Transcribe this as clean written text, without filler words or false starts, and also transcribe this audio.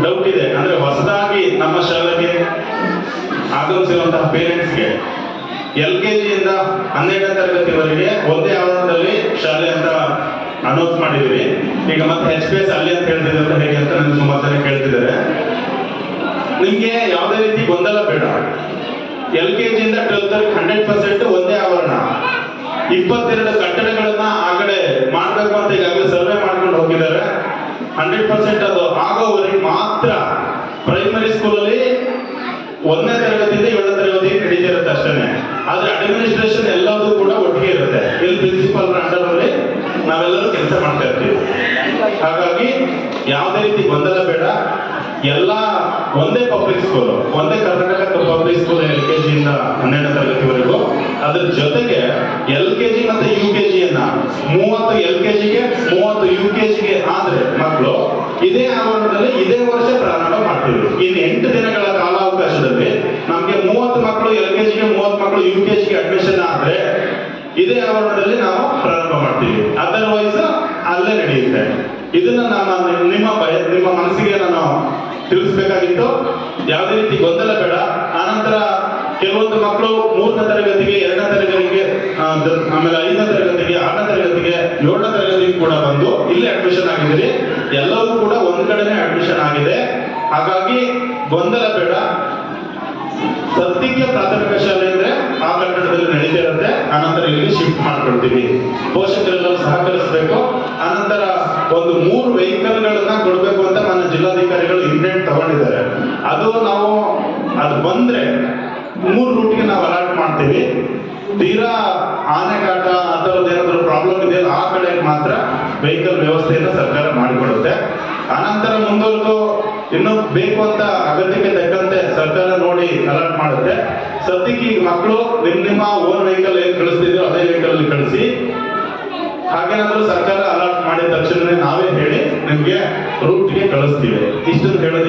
Doubt ಇದೆ. ಅಂದ್ರೆ ಹೊಸದಾಗಿ ನಮ್ಮ ಶಾಲೆಗೆ ಆಗಮಿಸಿರುವಂತಹ ಪೇರೆಂಟ್ಸ್ಗೆ LKG ಇಂದ 12ನೇ ತರಗತಿವರೆಗೆ ಒಂದೇ ಆವರಣದಲ್ಲಿ ಶಾಲೆ ಅಂತ ಅನೌನ್ಸ್ ಮಾಡಿದೀವಿ. ಈಗ ಮತ್ತೆ HPS ಅಲ್ಲಿ ಅಂತ ಹೇಳ್ತಿದ್ದಾರೆ, ಹೇಗೆ ಅಂತ ನನಗೆ ಸುಮಾರು ಜನ ಕೇಳ್ತಿದ್ದಾರೆ. ನಿಮ್ಗೆ ಯಾವುದೇ ರೀತಿ ಗೊಂದಲ ಬೇಡ. LKG ಇಂದ 12th 100% ಒಂದೇ ಆವರಣ. 22 ಕಟ್ಟಡಗಳನ್ನ ಆಗಡೆ ಮಾಡ್ಬೇಕು ಅಂತ ಈಗಾಗಲೇ ಸರ್ವೆ ಮಾಡ್ಕೊಂಡು ಹೋಗಿದ್ದಾರೆ. 100% ಅದು ಆಗೋವರೆಗೆ ಮಾತ್ರ ಪ್ರೈಮರಿ ಸ್ಕೂಲಲ್ಲಿ 1ನೇ ತರಗತಿಯಿಂದ 7ನೇ ತರಗತಿಗೆ ನಡೀತಿರುತ್ತೆ ಅಷ್ಟೇ. ಆದ್ರೆ ಅಡ್ಮಿನಿಸ್ಟ್ರೇಷನ್ ಎಲ್ಲದೂ ಕೂಡ ಒಟ್ಟಿಗೆ ಇರುತ್ತೆ. ಇಲ್ಲಿ ಪ್ರಿನ್ಸಿಪಾಲ್ ಅಂಡರ್ ಅಲ್ಲಿ ನಾವೆಲ್ಲರೂ ಕೆಲಸ ಮಾಡ್ತಾ ಇರ್ತೀವಿ. ಹಾಗಾಗಿ ಯಾವುದೇ ರೀತಿ ಗೊಂದಲ ಬೇಡ. ಎಲ್ಲ ಒಂದೇ ಪಬ್ಲಿಕ್ ಸ್ಕೂಲ್, ಒಂದೇ ಕರ್ನಾಟಕ ಪಬ್ಲಿಕ್ ಸ್ಕೂಲ್ LKG ಇಂದ 12ನೇ ತರಗತಿವರೆಗೂ. ಅದ್ರ ಜೊತೆಗೆ LKG ಮತ್ತೆ UKG-ಯನ್ನ 30 LKG-ಗೆ 30 UKG-ಗೆ ಆದ್ರೆ ಮಕ್ಕಳು ಇದೇ ಆವರಣದಲ್ಲಿ ಇದೇ ವರ್ಷ ಪ್ರಾರಂಭ ಮಾಡ್ತೀವಿ. ಇನ್ನು 8 ದಿನಗಳ ಕಾಲಾವಕಾಶದಲ್ಲಿ ನಮ್ಗೆ 30 ಮಕ್ಕಳು LKG-ಗೆ 30 ಮಕ್ಕಳು UKG-ಗೆ ಅಡ್ಮಿಷನ್ ಆದ್ರೆ ಇದೇ ಆವರಣದಲ್ಲಿ ನಾವು ಪ್ರಾರಂಭ ಮಾಡ್ತೀವಿ. ಅದರ್ವೈಸ್ ಅಲ್ಲೇ ನಡೆಯುತ್ತೆ. ಇದನ್ನ ನಾನು ನಿಮ್ಮ ಮನಸ್ಸಿಗೆ ನಾನು ತಿಳಿಸ್ಬೇಕಾಗಿತ್ತು. ಯಾವುದೇ ರೀತಿ ಗೊಂದಲ ಬೇಡ. ಆನಂತರ ಕೆಲವೊಂದು ಮಕ್ಕಳು 3ನೇ ತರಗತಿಗೆ 2ನೇ ತರಗತಿಗೆ ಆಮೇಲೆ 5ನೇ ತರಗತಿಗೆ 6ನೇ ತರಗತಿಗೆ 7ನೇ ತರಗತಿಗೆ ಕೂಡ ಬಂದು ಇಲ್ಲೇ ಅಡ್ಮಿಷನ್ ಆಗಿದ್ದೀರಿ. ಎಲ್ಲವೂ ಕೂಡ ಒಂದ್ ಕಡೆನೆ ಅಡ್ಮಿಷನ್ ಆಗಿದೆ. ಹಾಗಾಗಿ ಗೊಂದಲ ಬೇಡ. ಸದ್ಯಕ್ಕೆ ಪ್ರಾಥಮಿಕ ಶಾಲೆ ಅಂದ್ರೆ ಆ ಕಟ್ಟಡದಲ್ಲಿ ನಡೀತಾ ಇರುತ್ತೆ. ಆನಂತರ ಇಲ್ಲಿ ಶಿಫ್ಟ್ ಮಾಡ್ಕೊಳ್ತೀವಿ. ಪೋಷಕರೆಲ್ಲರೂ ಸಹಕರಿಸಬೇಕು. ಆನಂತರ ಒಂದು 3 ವೆಹಿಕಲ್ಗಳನ್ನ ಕೊಡ್ಬೇಕು ಅಂತ ನನ್ನ ಜಿಲ್ಲಾಧಿಕಾರಿಗಳು ಇಂಟೆಂಟ್ ತಗೊಂಡಿದ್ದಾರೆ. ಅದು ಬಂದ್ರೆ 3 ರೂಟ್ಗೆ ನಾವು ಅಲಾಟ್ ಮಾಡ್ತೀವಿ. ತೀರಾ ಆನೆಘಾಟ ಆ ಥರದ್ದು ಏನಾದ್ರು ಪ್ರಾಬ್ಲಮ್ ಇದೆ ಆ ಕಡೆ ಮಾತ್ರ ವೆಹಿಕಲ್ ವ್ಯವಸ್ಥೆಯನ್ನು ಸರ್ಕಾರ ಮಾಡಿಕೊಡುತ್ತೆ. ಆನಂತರ ಮುಂದುವರೆದು ಇನ್ನು ಬೇಕು ಅಂತ ಅಗತ್ಯಕ್ಕೆ ತಕ್ಕಂತೆ ಸರ್ಕಾರ ನೋಡಿ ಅಲಾಟ್ ಮಾಡುತ್ತೆ. ಸದ್ಯಕ್ಕೆ ಈಗ ಮಕ್ಕಳು ನಿಮ್ಮ ಓನ್ ವೆಹಿಕಲ್ ಏನ್ ಕಳಿಸ್ತಿದ್ರು ಅದೇ ವೆಹಿಕಲ್ ಅಲ್ಲಿ ಕಳಿಸಿ. ಹಾಗೇನಾದ್ರೂ ಸರ್ಕಾರ ಅಲಾಟ್ ಮಾಡಿದ ತಕ್ಷಣ ನಾವೇ ಹೇಳಿ ನಿಮ್ಗೆ ರೂಟ್ಗೆ ಕಳಿಸ್ತೀವಿ. ಇಷ್ಟನ್ನು ಹೇಳೋದಕ್ಕೆ